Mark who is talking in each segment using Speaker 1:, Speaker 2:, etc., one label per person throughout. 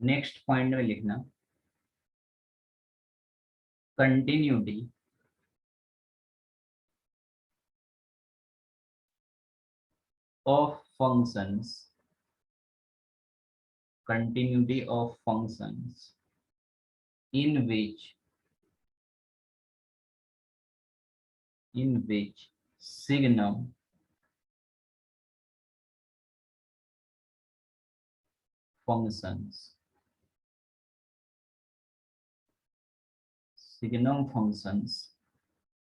Speaker 1: Next point में लिखना continuity of functions, continuity of functions in which signum functions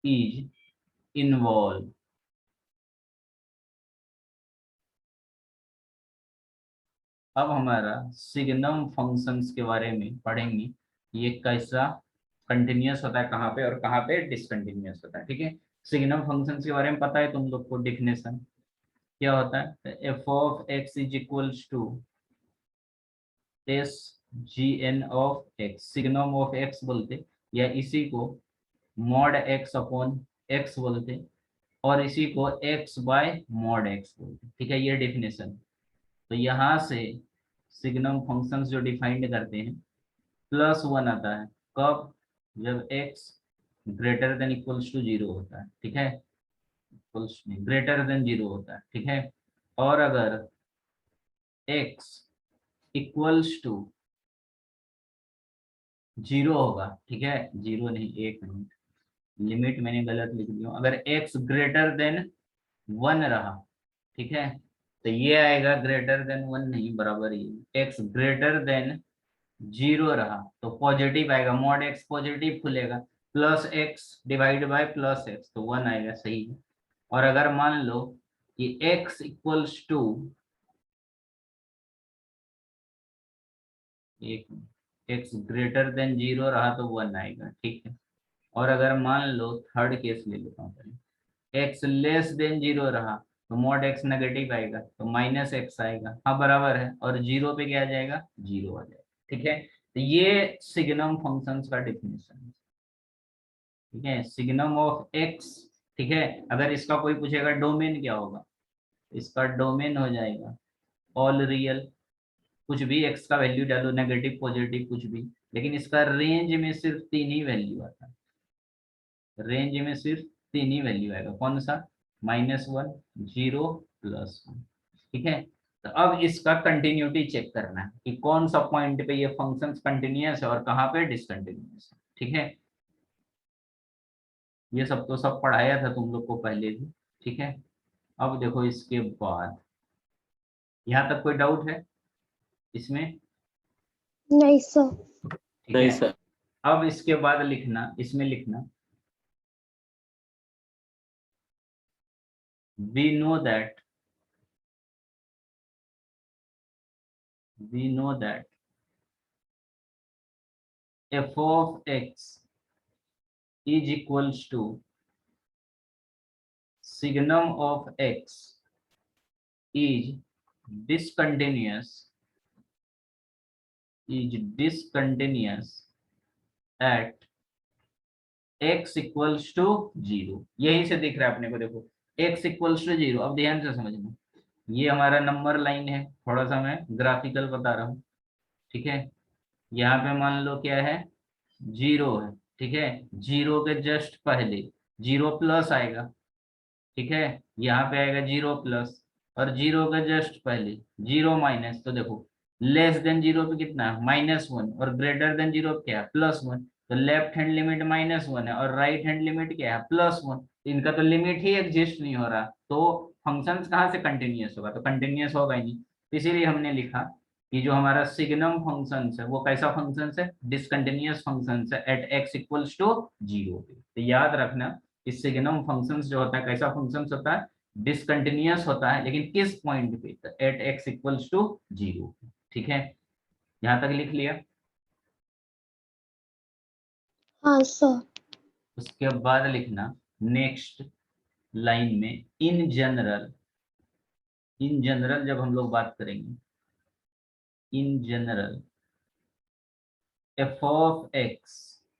Speaker 1: is involved. अब हमारा signum functions के बारे में पढ़ेंगे, ये कैसा कंटिन्यूअस होता है कहाँ पे और कहाँ पे डिसकंटिन्यूअस होता है। ठीक है, सिग्नम फंक्शंस के बारे में पता है तुम लोग को, डिफिनेशन क्या होता है, f of x is equals to s g n of x, signum of x बोलते, या इसी को मॉड एक्स अपॉन एक्स बोलते, और इसी को एक्स बाय मॉड एक्स बोलते। ठीक है, ये डेफिनेशन। तो यहाँ से सिग्नम फंक्शंस जो डिफाइंड करते हैं, +1 आता है कब, जब x greater than equals to 0 होता है। ठीक है, इक्वल्स ग्रेटर देन 0 होता है। ठीक है, और अगर x इक्वल्स टू 0 होगा, ठीक है, 0 नहीं, 1 मिनट, लिमिट मैंने गलत लिख दी, अगर x ग्रेटर देन 1 रहा, ठीक है, तो ये आएगा ग्रेटर देन 1 नहीं, बराबर ही, x ग्रेटर देन 0 रहा तो पॉजिटिव आएगा, मॉड एक्स पॉजिटिव खुलेगा, plus x divide by plus x, तो 1 आएगा, सही है। और अगर मान लो कि x equals to x greater than 0 रहा तो 1 आएगा। ठीक है, और अगर मान लो थर्ड केस ले लेता हूँ पहले, x लेस देन 0 रहा तो मॉड x नेगेटिव आएगा तो माइनस एक्स आएगा, हाँ बराबर है, और 0 पे क्या आ जाएगा, 0 आ जाएगा। ठीक है, तो ये सिग्नम फंक्शंस का डेफिनेशन है। ठीक है, सिग्नम ऑफ एक्स। ठीक है, अगर इसका कोई पूछेगा डोमेन क्या होगा, इसका डोमेन हो जाएगा ऑल रियल, कुछ भी एक्स का वैल्यू डालो, नेगेटिव पॉजिटिव कुछ भी, लेकिन इसका रेंज में सिर्फ 3 ही वैल्यू आता है, रेंज में सिर्फ 3 ही वैल्यू आएगा, कौन सा, -1, 0, +1। ठीक है, तो अब इसका कंटिन्यूटी चेक करना है कि कौन सा पॉइंट पे ये फंक्शंस कंटिन्यूअस है और कहाँ पे डिसकंटिन्यूअस है। ठीक है, ये सब तो सब पढ़ाया था तुम लोग को पहले भी। ठीक है, अब देखो इसके बाद, यहाँ तक कोई डाउट है इसमें?
Speaker 2: नहीं सर।
Speaker 1: ठीक है, अब इसके बाद लिखना, इसमें लिखना we know that f of x is equals to signum of x is discontinuous at x equals to 0। यही से दिख रहा है अपने को, देखो x इक्वल्स टू 0। अब ध्यान से समझना, ये हमारा नंबर लाइन है, थोड़ा सा मैं ग्राफिकल बता रहा हूँ। ठीक है, यहाँ पे मान लो क्या है, 0 है। ठीक है, 0 के जस्ट पहले 0 प्लस आएगा। ठीक है, यहाँ पे आएगा 0 प्लस, और 0 के जस्ट पहले 0 माइनस, तो देखो लेस देन 0 पे कितना है, -1, और ग्रेटर देन 0 क्या है, +1, तो लेफ्ट हैंड लिमिट -1 है और राइट हैंड लिमिट क्या है, +1, इनका तो लिमिट ही एग्जिस्ट नहीं हो रहा, तो फंक्शंस कहाँ से कंटिन्यूअस होगा, तो कंटिन्यूअस होगा ही नहीं। इसीलिए हमने लिखा कि जो हमारा सिग्नम फंक्शंस है वो कैसा फंक्शंस है, डिसकंटिन्यूअस फंक्शंस है एट x इक्वल्स टू 0 पे। तो याद रखना कि सिग्नम फंक्शंस जो होता है कैसा फंक्शंस होता है, डिसकंटिन्यूअस होता है, लेकिन किस पॉइंट पे, तो एट x इक्वल्स टू 0। ठीक है, यहाँ तक लिख लिया।
Speaker 2: हाँ सर।
Speaker 1: उसके बाद लिखना नेक्स्ट लाइन में इन जनरल जब हम लोग बात करेंगे, in general f of x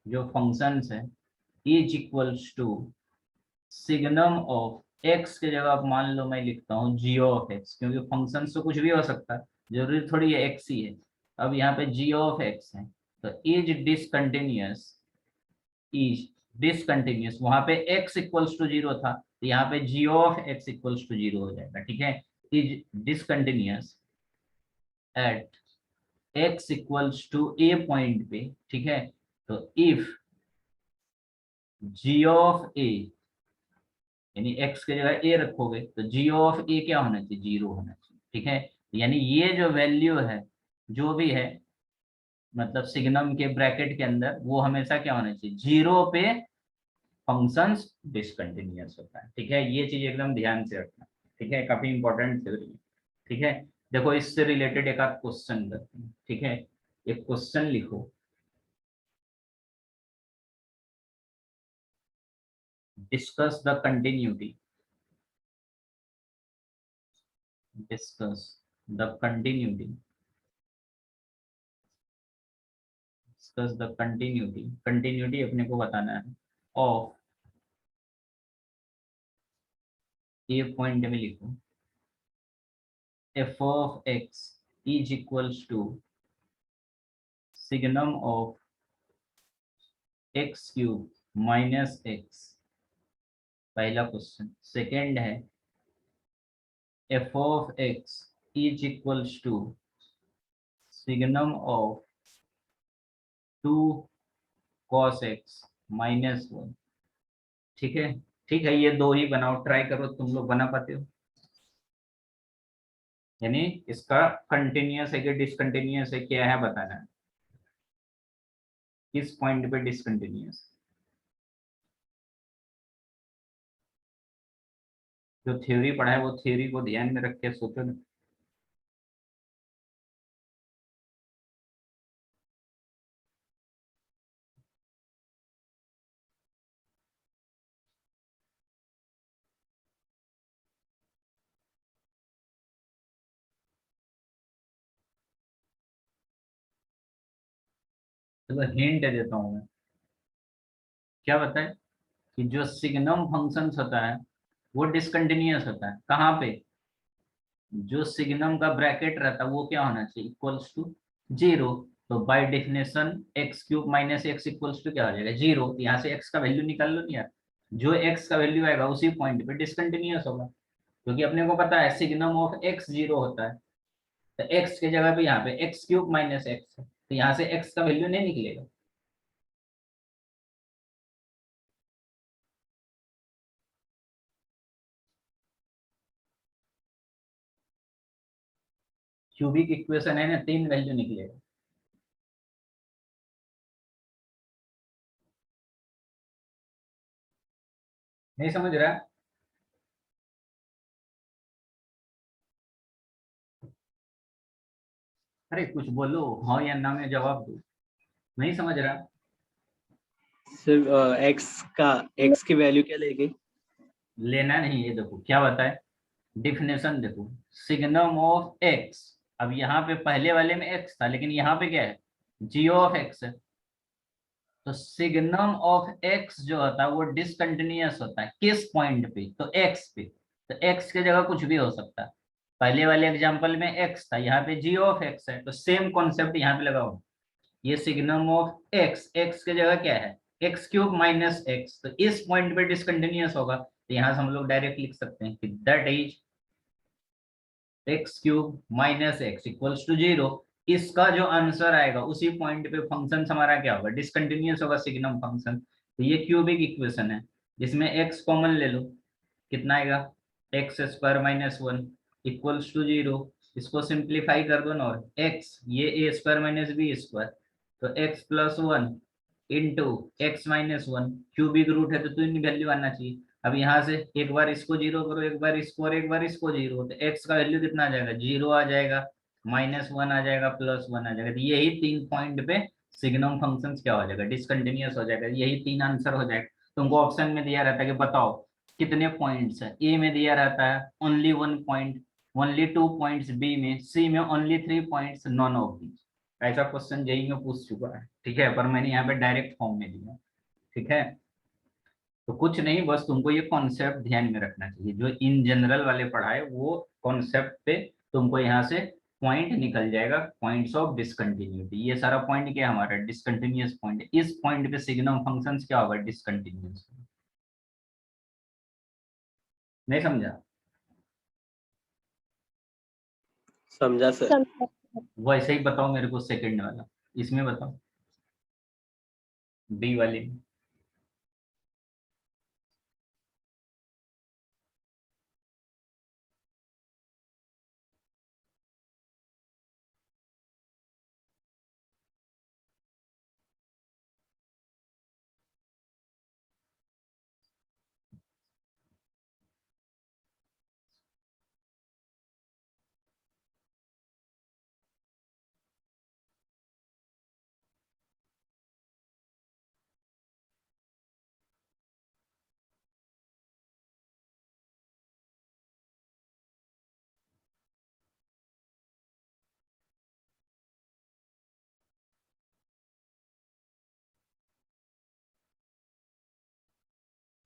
Speaker 1: जो फंक्शंस है is equals to signum of x के जगह आप मान लो मैं लिखता हूँ g ऑफ x, क्योंकि फंक्शन तो कुछ भी हो सकता है, जरूरी थोड़ी है x ही है। अब यहाँ पे g ऑफ x है, तो इज डिसकंटिन्यूअस, वहां पे x इक्वल्स टू 0 था, तो यहाँ पे g of x equals to 0 हो जाएगा। ठीक है, is discontinuous at x equals to a point पे। ठीक है, तो इफ g ऑफ a, यानी x की जगह a रखोगे तो g ऑफ a क्या होना चाहिए, 0 होना चाहिए। ठीक है, यानी ये जो वैल्यू है जो भी है, मतलब सिग्नम के ब्रैकेट के अंदर, वो हमेशा क्या होना चाहिए, 0 पे फंक्शंस डिसकंटिन्यूअस होता है। ठीक है, ये चीज एकदम ध्यान से रखना। ठीक है, काफी इंपॉर्टेंट थ्योरी है। ठीक है, देखो इससे रिलेटेड एक आध क्वेश्चन करते हैं। ठीक है, एक क्वेश्चन लिखो, discuss the continuity, discuss the continuity, discuss the continuity, continuity अपने को बताना है ऑफ, ए पॉइंट में लिखो f of x is equals to signum of x cube minus x, पहला क्वेश्चन। सेकेंड है f of x is equals to signum of 2 cos x minus 1। ठीक है, ठीक है, ये दो ही बनाओ, ट्राई करो, तुम लोग बना पाते हो। यानी इसका कंटिन्यूअस है कि डिसकंटिन्यूअस है, क्या है बताना है, किस पॉइंट पे डिसकंटिन्यूअस। जो थ्योरी पढ़ा है वो थ्योरी को ध्यान में रख के सोचो ना। चलो हिंट देता हूँ मैं, क्या बताए कि जो सिग्नम फंक्शंस होता है वो डिसकंटिन्यूअस होता है। कहाँ पे, जो सिग्नम का ब्रैकेट रहता है वो क्या होना चाहिए, इक्वल्स टू 0। तो by definition x cube minus x equals to क्या हो जाएगा, 0। तो यहाँ से एक्स का वैल्यू निकाल लो नहीं यार, जो एक्स का वैल्यू आएगा उसी पॉइंट पे डिसकंटिन्यूअस होगा, क्योंकि अपने को पता है सिग्नम ऑफ एक्स 0 होता है। तो एक्स की जगह पे यहाँ पे एक्स क्यूब माइनस एक्स है, तो यहाँ से एक्स का वैल्यू नहीं निकलेगा। क्यूबिक इक्वेशन है ना, 3 वैल्यू निकलेगा। नहीं समझ रहा, अरे कुछ बोलो, हाँ या ना में जवाब दो। नहीं समझ रहा,
Speaker 3: सिर्फ एक्स की वैल्यू क्या लेगी?
Speaker 1: लेना नहीं। ये देखो क्या बताए, डिफिनेशन देखो, सिग्नम ऑफ एक्स, अब यहाँ पे पहले वाले में एक्स था लेकिन यहाँ पे क्या है, जी ऑफ एक्स है। तो सिग्नम ऑफ एक्स जो होता है वो डिसकंटिन्यूअस होता है, किस पॉइंट पे, तो एक्स पे। तो एक्स की जगह कुछ भी हो सकता है, पहले वाले एग्जांपल में एक्स था, यहाँ पे जी ऑफ एक्स है, तो सेम कॉन्सेप्ट यहाँ पे लगाओ। ये सिग्नम ऑफ एक्स, एक्स की जगह क्या है, एक्स क्यूब माइनस एक्स, तो इस पॉइंट पे डिसकंटिन्यूअस होगा, तो यहाँ से हम लोग डायरेक्ट लिख सकते हैं कि that is x cube minus x equals to 0। इसका जो आंसर आएगा उसी पॉइंट पे फंक्शन हमारा क्या होगा, डिसकंटिन्यूअस होगा सिग्नम फंक्शन। तो ये क्यूबिक इक्वेशन है, जिसमें एक्स कॉमन ले लो, कितना आएगा, x square minus 1 equals to 0। इसको सिंप्लीफाई कर दो ना, और एक्स, ये a square minus b square, तो x plus 1 into x minus 1, cubic root है तो 3 वैल्यू आना चाहिए। अब यहाँ से एक बार इसको 0 करो, एक बार इसको और एक बार इसको 0, तो एक्स का वैल्यू कितना आ जाएगा, 0 आ जाएगा, माइनस 1 आ जाएगा, प्लस 1 आ जाएगा। तो यही 3 पॉइंट पे सिग्नम फंक्शन क्या हो जाएगा, डिसकंटिन्यूअस हो जाएगा। यही 3 आंसर हो जाएगा। तुमको ऑप्शन में दिया रहता है कि बताओ कितने पॉइंट्स है, ए में दिया रहता है only 1 point, only 2 points b में, सी में only 3 points, none of these. ऐसा क्वेश्चन जेई में पूछ चुका है। ठीक है, पर मैंने यहाँ पे डायरेक्ट फॉर्म में दिया। ठीक है, तो कुछ नहीं, बस तुमको ये कॉन्सेप्ट ध्यान में रखना चाहिए, जो इन जनरल वाले पढ़ाए वो कॉन्सेप्ट पे तुमको यहाँ से पॉइंट निकल जाएगा, पॉइंट्स ऑफ डिसकंटिन्यूटी। ये सारा पॉइंट क्या है हमारा, डिसकंटिन्यूअस पॉइंट है। इस पॉइंट पे सिग्नम फंक्शंस क्या होगा, डिसकंटिन्यूअस। नहीं समझा?
Speaker 3: समझा सर।
Speaker 2: समझा।
Speaker 1: वैसे ही बताओ मेरे को सेकंड वाला, इसमें बताओ, बी वाले में।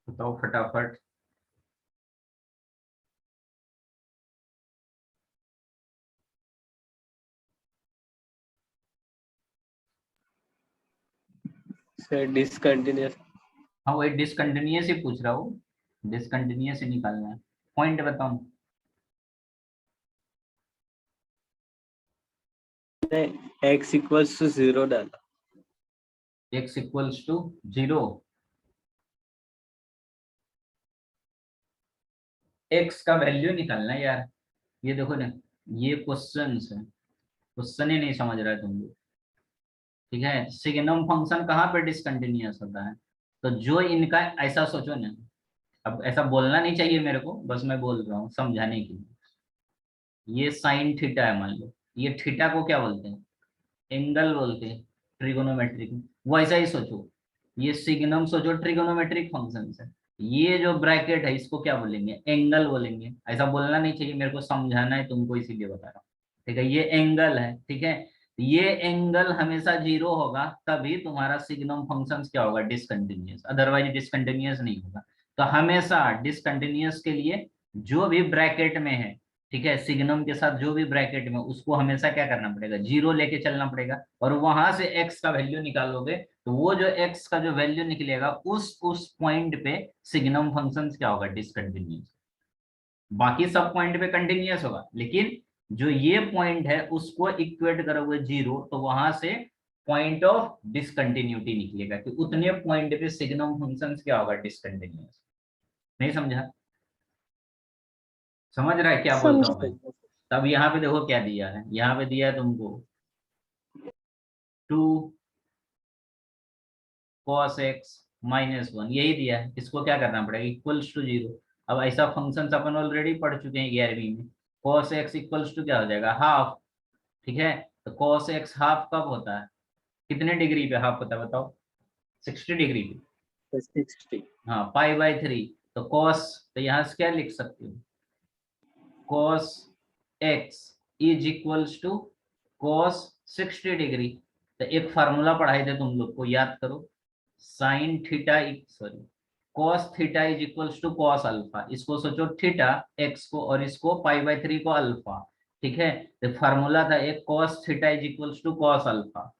Speaker 1: बताओ फटाफट।
Speaker 3: Sir discontinuous.
Speaker 1: हाँ वही डिसकंटिन्यूअस ही पूछ रहा हूँ, डिसकंटिन्यूअस ही निकालना है। पॉइंट बताओ।
Speaker 3: एक्स इक्वल्स टू 0 डाला।
Speaker 1: x इक्वल्स टू 0, x का वैल्यू निकालना है यार। ये देखो ना, ये क्वेश्चन है, क्वेश्चन ही नहीं समझ रहा है तुम लोग। ठीक है, सिग्नम फंक्शन कहाँ पे डिसकंटिन्यूअस होता है, तो जो इनका, ऐसा सोचो ना, अब ऐसा बोलना नहीं चाहिए मेरे को, बस मैं बोल रहा हूँ समझाने के लिए। ये साइन थीटा है मान लो, ये थीटा को क्या बोलते हैं, एंगल बोलते हैं ट्रिगोनोमेट्रिक। वैसा ही सोचो, ये सिग्नम सोचो ट्रिगोनोमेट्रिक फंक्शन है। ये जो ब्रैकेट है इसको क्या बोलेंगे, एंगल बोलेंगे। ऐसा बोलना नहीं चाहिए, मेरे को समझाना है तुमको, इसीलिए बता रहा हूँ। ठीक है, ये एंगल है, ठीक है। ये एंगल हमेशा 0 होगा, तभी तुम्हारा सिग्नम फंक्शन क्या होगा, डिसकंटिन्यूअस, अदरवाइज डिसकंटिन्यूअस नहीं होगा। तो हमेशा डिसकंटिन्यूअस के लिए जो भी ब्रैकेट में है, ठीक है, सिग्नम के साथ जो भी ब्रैकेट में, उसको हमेशा क्या करना पड़ेगा, 0 लेके चलना पड़ेगा। और वहां से x का वैल्यू निकालोगे, तो वो जो x का जो वैल्यू निकलेगा, उस पॉइंट पे सिग्नम फंक्शन क्या होगा, डिसकंटिन्यूअस। बाकी सब पॉइंट पे कंटिन्यूअस होगा, लेकिन जो ये पॉइंट है उसको इक्वेट करोगे 0, तो वहां से पॉइंट ऑफ डिसकंटिन्यूटी निकलेगा, कि उतने पॉइंट पे सिग्नम फंक्शन क्या होगा, डिसकंटिन्यूअस। नहीं समझा? समझ रहा है क्या बोलता
Speaker 2: समझा।
Speaker 1: हूँ मैं? तब यहाँ पे देखो क्या दिया है, यहाँ पे दिया है तुमको 2 cos x -1, यही दिया है। इसको क्या करना पड़ेगा, इक्वल्स टू 0। अब ऐसा फंक्शन अपन ऑलरेडी पढ़ चुके हैं 11वीं में। cos x इक्वल्स टू क्या हो जाएगा, हाफ। ठीक है, तो cos x हाफ कब होता है, कितने डिग्री पे हाफ होता है बताओ, 60 डिग्री पे।
Speaker 3: 60।
Speaker 1: हाँ, π/3। तो cos, तो यहाँ से क्या लिख सकते हो, cos x is equals to cos 60 degree. तो एक फार्मूला पढ़ाए थे तुम लोग को, याद करो। Sine theta, sorry, cos theta is equals to cos alpha. इसको सोचो थीटा x को, और इसको π/3 को अल्फा। ठीक है, तो फार्मूला था एक, cos theta is equals to cos alpha.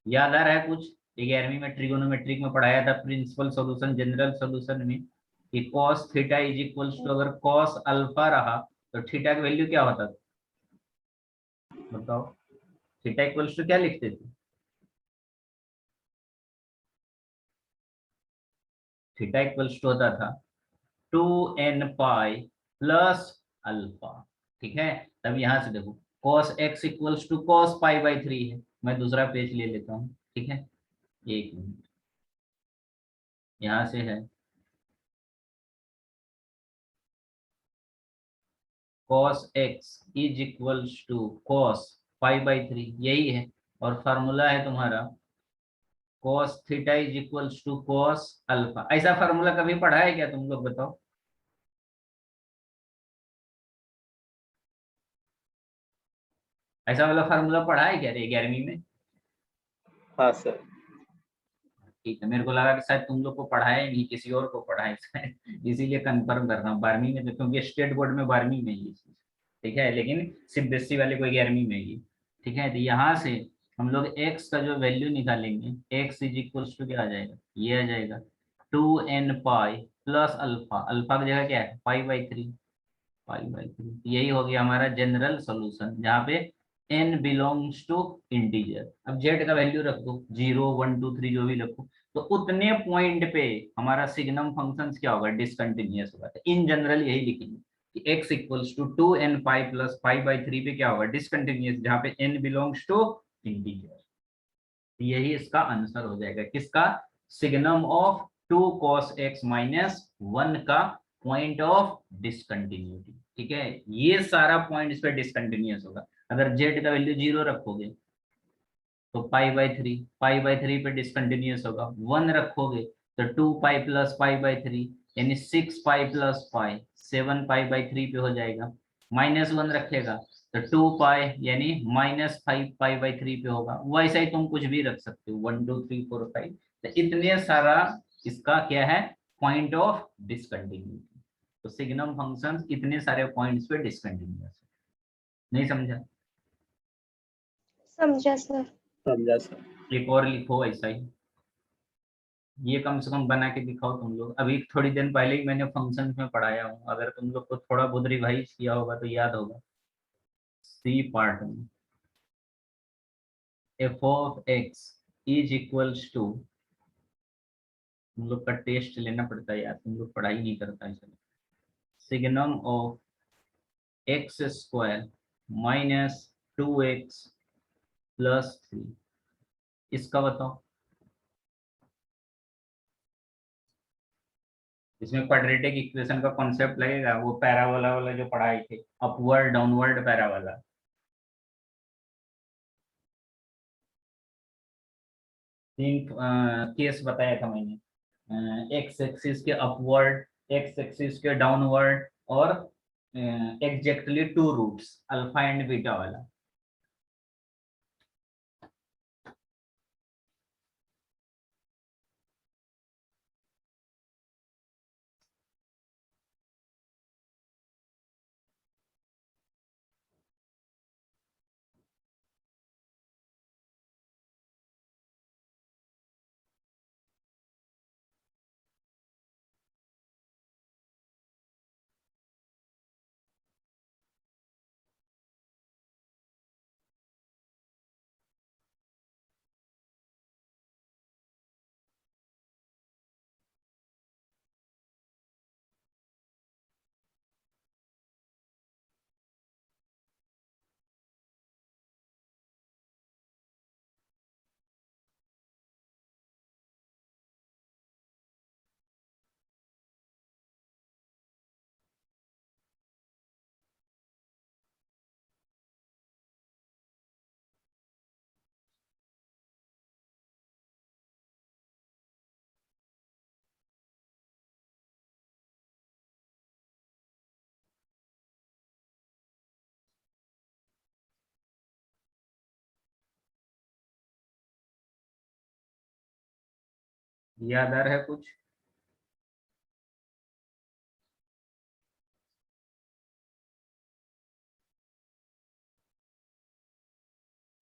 Speaker 1: याद आ रहा है कुछ? 11वीं में ट्रिगोनोमेट्रिक में पढ़ाया था, प्रिंसिपल सॉल्यूशन, जनरल सॉल्यूशन में, कि cos theta is equals to, अगर cos अल्फा रहा तो थीटा की वैल्यू क्या होता था, बताओ। थीटा इक्वल्स टू क्या लिखते थे, थीटा इक्वल्स टू होता था 2n पाई प्लस अल्फा। ठीक है, तब यहां से देखो, cos x equals to cos π/3 है। मैं दूसरा पेज ले लेता हूँ, ठीक है, एक मिनट, यहां से है cos x is equals to cos π/3, यही है। और फार्मूला है तुम्हारा cos theta is equals to cos alpha. ऐसा फार्मूला कभी पढ़ा है क्या तुम लोग, बताओ। ऐसा वाला फार्मूला पढ़ा है क्या 11वीं में?
Speaker 3: हाँ सर।
Speaker 1: ठीक है, मेरे को लगा कि शायद तुम लोग को पढ़ाया ही नहीं, किसी और को पढ़ाया शायद, इसीलिए कंफर्म कर रहा हूँ। 12वीं में तो, क्योंकि स्टेट बोर्ड में 12वीं में ये चीज। ठीक है, लेकिन सीबीएसई वाले को 11वीं में ही, ठीक है। तो यहाँ से हम लोग x का जो वैल्यू निकालेंगे, x इज इक्वल्स टू क्या आ जाएगा, ये आ जाएगा 2n pi plus alpha, alpha की जगह क्या है पाई/3, पाई/3, यही हो गया हमारा जनरल सॉल्यूशन, जहाँ पे n बिलोंग्स टू इंटीजर। अब z का वैल्यू रख दो 0 1 2 3 जो भी रखो, तो उतने पॉइंट पे हमारा सिग्नम फंक्शन क्या होगा, डिसकंटिन्यूअस होगा। तो इन जनरल यही लिखेंगे कि x equals to 2n pi plus पाई/3 पे क्या होगा, डिसकंटिन्यूअस, जहाँ पे n बिलोंग्स टू इंटीजर। यही इसका आंसर हो जाएगा, किसका, signum of 2 cos x minus 1 का पॉइंट ऑफ डिसकंटिन्यूटी। ठीक है, ये सारा पॉइंट इस पे डिसकंटिन्यूअस होगा। अगर z का वैल्यू 0 रखोगे तो पाई/3 पे डिसकंटिन्यूअस होगा। 1 रखोगे तो 2 पाई प्लस पाई/3 यानी 6 पाई प्लस पाई 7 पाई/3 पे हो जाएगा। -1 रखेगा तो 2 पाई यानी -5 पाई/3 पे होगा। वैसा ही तुम कुछ भी रख सकते हो 1 2 3 4 5। तो इतने सारा इसका क्या है, पॉइंट ऑफ डिसकंटिन्यूटी। तो सिग्नम फंक्शन इतने सारे पॉइंट्स पे डिसकंटिन्यूअस है। नहीं समझा?
Speaker 2: समझा सर।
Speaker 3: समझा सर।
Speaker 1: एक और लिखो ऐसा ही, ये कम से कम बना के दिखाओ तुम लोग। अभी थोड़ी दिन पहले ही मैंने फंक्शंस में पढ़ाया हूँ, अगर तुम लोग को थोड़ा बहुत रिवाइज किया होगा तो याद होगा। सी पार्ट में f of x is equals to, तुम लोग का टेस्ट लेना पड़ता है यार, तुम लोग पढ़ाई नहीं करता है। Signum of x square minus 2x plus 3, इसका बताओ। इसमें क्वाड्रेटिक इक्वेशन का कॉन्सेप्ट लगेगा, वो पैराबोला वाला जो पढ़ाए थे, अपवर्ड डाउनवर्ड पैराबोला। तीन केस बताया था मैंने, एक्स एक्सिस के अपवर्ड, एक्स एक्सिस के डाउनवर्ड, और exactly 2 roots alpha and beta वाला। याद आ रहा है कुछ?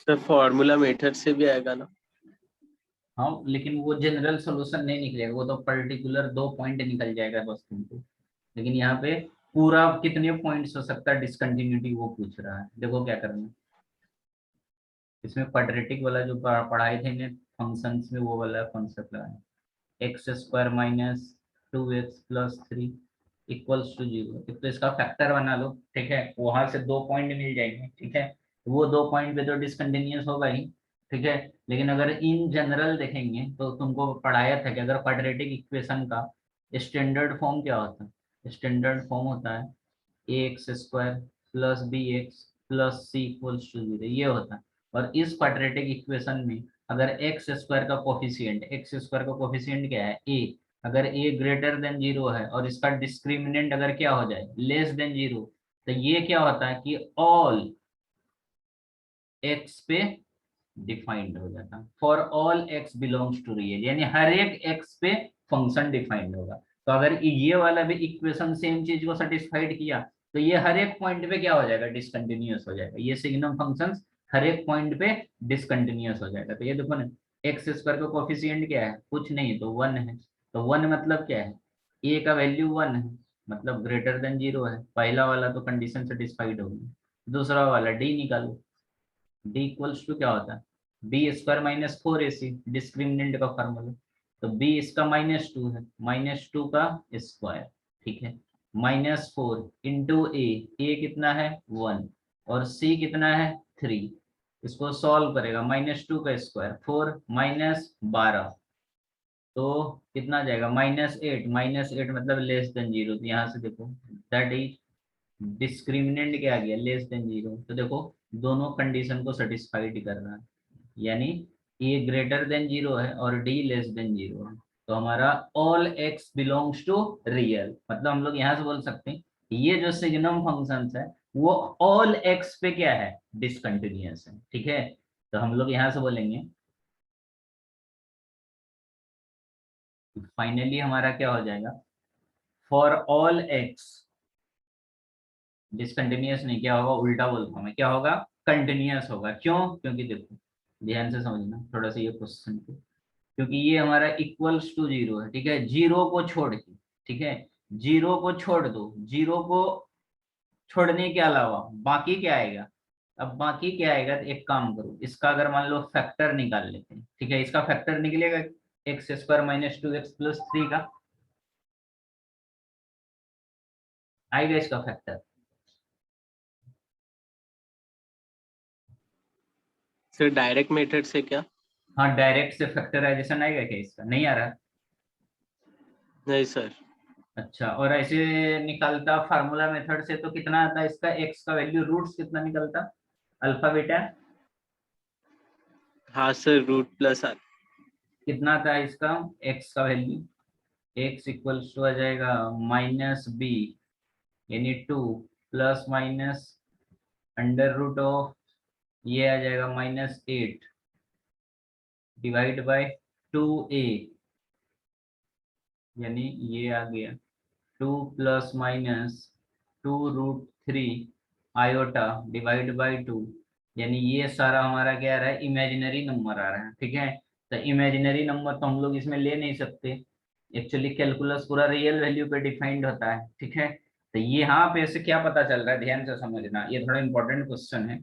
Speaker 3: सर फॉर्मूला मेथड से भी आएगा ना?
Speaker 1: हाँ, लेकिन वो जनरल सॉल्यूशन नहीं निकलेगा, वो तो पर्टिकुलर 2 पॉइंट निकल जाएगा बस तुमको। लेकिन यहाँ पे पूरा कितने पॉइंट्स हो सकता है डिसकंटिन्यूटी, वो पूछ रहा है। देखो क्या करना है, इसमें क्वाड्रेटिक वाला जो पढ़ाए थे ने फंक्शंस में, वो वाला कॉन्सेप्ट लगाना। X square minus 2x plus 3 equals to 0। तो इसका फैक्टर बना लो, ठीक है, वहां से 2 पॉइंट मिल जाएंगे, ठीक है। वो 2 पॉइंट पे तो डिसकंटिन्यूअस होगा ही, ठीक है। लेकिन अगर इन जनरल देखेंगे तो तुमको पढ़ाया था कि अगर क्वाड्रेटिक इक्वेशन का स्टैंडर्ड फॉर्म क्या होता है, स्टैंडर्ड फॉर्म होता है ax² plus bx plus c equals to 0, ये होता है। और इस क्वाड्रेटिक इक्वेशन में अगर x² का कोफिशिएंट, x² का कोफिशिएंट क्या है a, अगर a ग्रेटर देन 0 है और इसका डिस्क्रिमिनेंट अगर क्या हो जाए लेस देन 0, तो ये क्या होता है कि ऑल x पे डिफाइंड हो जाता है। For all x belongs to real, यानी हर एक x पे फंक्शन डिफाइंड होगा। तो अगर ये वाला भी इक्वेशन सेम चीज को सेटिस्फाइड किया तो ये हर एक पॉइंट पे क्या हो जाएगा, डिसकंटिन्यूअस हो जाएगा। ये सिग्नम फंक्शंस हर एक पॉइंट पे डिसकंटिन्यूअस हो जाएगा। तो ये देखो ना, एक्स स्क्वायर का कोफिशिएंट क्या है, कुछ नहीं तो 1 है। तो 1 मतलब क्या है, ए का वैल्यू 1 है, मतलब ग्रेटर देन 0 है। पहला वाला तो कंडीशन सेटिस्फाइड होगी। दूसरा वाला डी निकालो, डी इक्वल्स टू क्या होता है, b square minus 4ac, discriminant का फॉर्मूला। तो बी इसका -2 है, -2 का स्क्वायर, ठीक है, -4 इंटू ए कितना है 1 और सी कितना है 3। इसको सॉल्व करेगा, -2 का स्क्वायर 4 -12, तो कितना आ जाएगा -8, -8 मतलब लेस देन 0। तो यहाँ से देखो दैट इज डिस्क्रिमिनेंट क्या आ गया, लेस देन 0। तो देखो दोनों कंडीशन को सेटिस्फाइड कर रहा है, यानी ए ग्रेटर देन 0 है और डी लेस देन 0 है। तो हमारा all x belongs to real, मतलब हम लोग यहाँ से बोल सकते हैं ये जो सिग्नम फंक्शंस है वो ऑल एक्स पे क्या है, डिसकंटिन्यूअस है, ठीक है। तो हम लोग यहाँ से बोलेंगे फाइनली हमारा क्या हो जाएगा, फॉर ऑल एक्स, डिसकंटिन्यूअस नहीं, क्या होगा, उल्टा बोलता हूं मैं, क्या होगा, कंटिन्यूअस होगा। क्यों, क्योंकि देखो ध्यान से समझना थोड़ा सा ये क्वेश्चन को, क्योंकि ये हमारा इक्वल्स टू 0 है, ठीक है, जीरो को छोड़ के, ठीक है, जीरो को छोड़ दो, जीरो को छोड़ने के अलावा बाकी क्या आएगा। अब बाकी क्या आएगा, तो एक काम करो, इसका अगर मान लो फैक्टर निकाल लेते हैं, ठीक है, इसका फैक्टर निकलेगा एक्स स्क्वायर -2x + 3 का, आएगा इसका फैक्टर।
Speaker 3: सर डायरेक्ट मेथड से क्या?
Speaker 1: हाँ, डायरेक्ट से फैक्टराइजेशन आएगा क्या, इसका नहीं आ रहा।
Speaker 3: नहीं सर।
Speaker 1: अच्छा, और ऐसे निकलता फार्मूला मेथड से तो कितना आता है इसका, एक्स का वैल्यू रूट्स कितना निकलता, अल्फा बीटा
Speaker 3: हाँ सर, √+r।
Speaker 1: कितना आता है इसका, एक्स का वैल्यू, एक्स इक्वल्स टू आ जाएगा -b यानी 2 प्लस माइनस √, ये आ जाएगा -8 डिवाइड बाय 2a, यानी ये आ गया 2 plus minus 2√3 iota divide by 2, यानी ये सारा हमारा क्या आ रहा है, इमेजिनरी नंबर आ रहा है, ठीक है। तो इमेजिनरी नंबर तो हम लोग इसमें ले नहीं सकते, एक्चुअली कैलकुलस पूरा रियल वैल्यू पे डिफाइंड होता है, ठीक है। तो ये यहाँ पे से क्या पता चल रहा है, ध्यान से समझना, ये थोड़ा इंपॉर्टेंट क्वेश्चन है,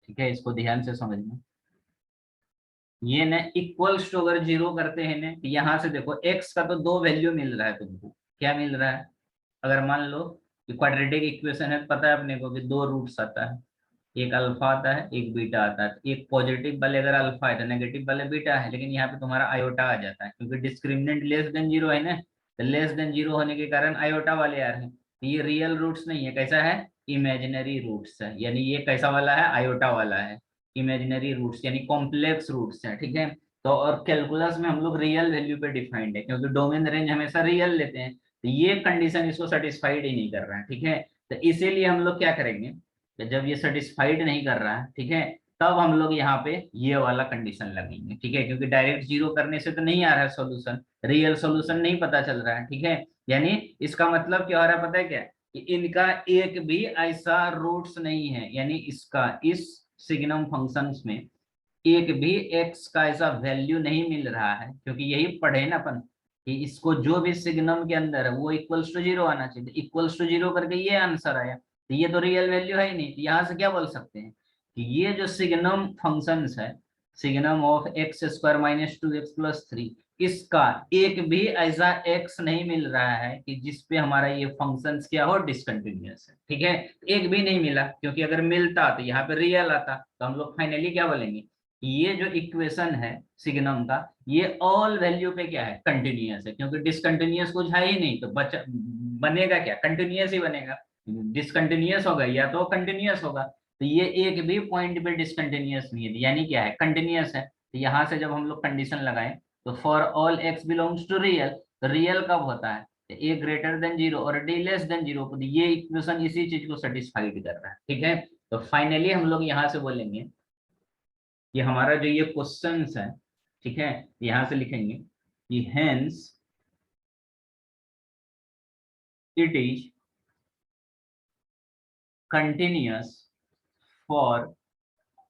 Speaker 1: ठीक है, इसको ध्यान से समझना। ये न इक्वल्स टू अगर 0 करते हैं ना, यहाँ से देखो एक्स का तो दो वैल्यू मिल रहा है तुमको, क्या मिल रहा है, अगर मान लो कि क्वाड्रेटिक इक्वेशन है, पता है अपने को कि दो रूट्स आता है, एक अल्फा आता है एक बीटा आता है। एक पॉजिटिव वाले अगर अल्फा है तो नेगेटिव वाले बीटा है, लेकिन यहाँ पे तुम्हारा आयोटा आ जाता है क्योंकि डिस्क्रिमिनेंट लेस देन 0 है ना, तो लेस देन 0 होने के कारण आयोटा वाले आ रहे हैं। तो ये रियल रूट्स नहीं है, कैसा है, इमेजिनरी रूट्स है, यानी ये कैसा वाला है, आयोटा वाला है, इमेजिनरी रूट्स यानी कॉम्प्लेक्स रूट्स है, ठीक है। तो और कैलकुलस में हम लोग रियल वैल्यू पे डिफाइंड है, क्योंकि डोमेन रेंज हमेशा रियल लेते हैं, तो ये कंडीशन इसको सेटिस्फाइड ही नहीं कर रहा है, ठीक है। तो इसीलिए हम लोग क्या करेंगे, तो जब ये सेटिस्फाइड नहीं कर रहा है, ठीक है, तब हम लोग यहाँ पे ये वाला कंडीशन लगेंगे, ठीक है, क्योंकि डायरेक्ट 0 करने से तो नहीं आ रहा है सॉल्यूशन, रियल सॉल्यूशन नहीं पता चल रहा है, ठीक है। यानी इसका मतलब क्या हो रहा है पता है क्या, कि इनका एक भी ऐसा रूट्स नहीं है, यानी इसका इस सिग्नम फंक्शंस में एक भी एक्स का ऐसा वैल्यू नहीं मिल रहा है, क्योंकि यही पढ़े ना अपन कि इसको जो भी सिग्नम के अंदर है वो इक्वल्स टू 0 आना चाहिए, इक्वल्स टू 0 करके ये आंसर आया, तो ये तो रियल वैल्यू है ही नहीं। तो यहाँ से क्या बोल सकते हैं कि ये जो सिग्नम फंक्शंस है, सिग्नम ऑफ x² - 2x + 3, इसका एक भी ऐसा x नहीं मिल रहा है कि जिसपे हमारा ये फंक्शंस क्या हो, डिसकंटिन्यूअस है, ठीक है। एक भी नहीं मिला, क्योंकि अगर मिलता तो यहाँ पे रियल आता, तो हम लोग फाइनली क्या बोलेंगे, ये जो इक्वेशन है सिग्नम का, ये ऑल वैल्यू पे क्या है, कंटिन्यूअस है, क्योंकि डिसकंटिन्यूअस कुछ है ही नहीं, तो बचा बनेगा क्या, कंटिन्यूअस ही बनेगा। डिसकंटिन्यूअस होगा या तो कंटिन्यूअस होगा, तो ये एक भी पॉइंट पे डिसकंटिन्यूअस नहीं है, यानी क्या है, कंटिन्यूअस है। तो यहाँ से जब हम लोग कंडीशन लगाएं, तो for all x belongs to real, तो रियल कब होता है, ए ग्रेटर देन 0 और डी लेस देन 0, तो ये इक्वेशन इसी चीज को सेटिस्फाइड कर रहा है, ठीक है। तो फाइनली हम लोग यहाँ से बोलेंगे कि हमारा जो ये क्वेश्चंस है, ठीक है, यहां से लिखेंगे कि hence it is continuous for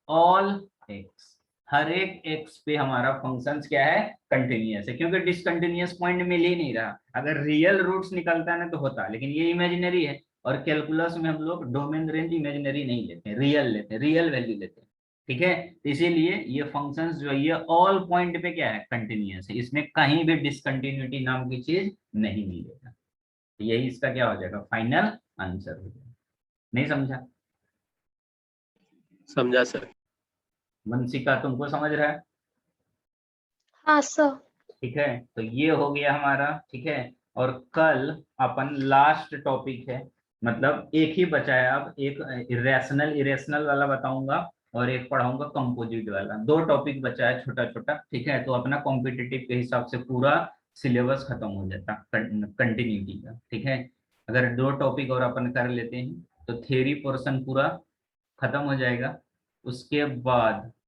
Speaker 1: all x, हर एक एक्स पे हमारा फंक्शंस क्या है, कंटिन्यूअस है, क्योंकि डिसकंटिन्यूअस पॉइंट मिल ही नहीं रहा। अगर रियल रूट्स निकलता ना तो होता, लेकिन ये इमेजिनरी है, और कैलकुलस में हम लोग डोमेन रेंज इमेजिनरी नहीं लेते, रियल लेते हैं, रियल वैल्यू लेते हैं, ठीक है। इसीलिए ये फंक्शंस जो है ये ऑल पॉइंट पे क्या है, कंटिन्यूअस है, इसमें कहीं भी डिसकंटिन्यूटी नाम की चीज नहीं मिलेगा। यही इसका क्या हो जाएगा, फाइनल आंसर हो जाएगा। नहीं समझा?
Speaker 3: समझा सर।
Speaker 1: वंशिका तुमको समझ रहा है?
Speaker 2: हाँ सर।
Speaker 1: ठीक है, तो ये हो गया हमारा, ठीक है। और कल अपन लास्ट टॉपिक है, मतलब एक ही बचा है अब, एक इरेशनल इरेशनल वाला बताऊंगा और एक पढ़ाऊंगा कंपोजिट वाला, 2 टॉपिक बचा है छोटा छोटा, ठीक है। तो अपना कॉम्पिटिटिव के हिसाब से पूरा सिलेबस खत्म हो जाता कंटिन्यूटी का, ठीक है। अगर 2 टॉपिक और अपन कर लेते हैं तो थियरी पोर्शन पूरा खत्म हो जाएगा। उसके बाद